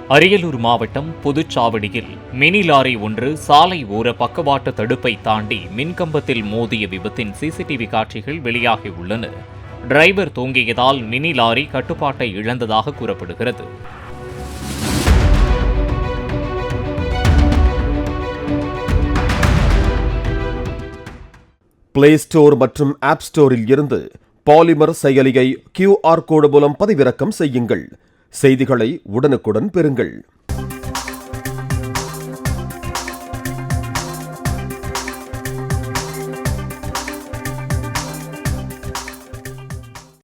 அரியலூர் மாவட்டம் புதுச்சாவடியில் mini lorry ஒன்று சாலை ஓர பக்கவாட்டு தடுப்பை தாண்டி மின்கம்பத்தில் மோதிய விபத்தின் சிசிடிவி காட்சிகள் வெளியாகியுள்ளன. டிரைவர் தூங்கியதால் மினி லாரி கட்டுப்பாட்டை இழந்ததாக கூறப்படுகிறது. பிளே ஸ்டோர் மற்றும் ஆப் ஸ்டோரில் இருந்து பாலிமர் செயலியை QR கோடு மூலம் பதிவிறக்கம் செய்யுங்கள். செய்திகளை உடனுக்குடன் பெறுங்கள்.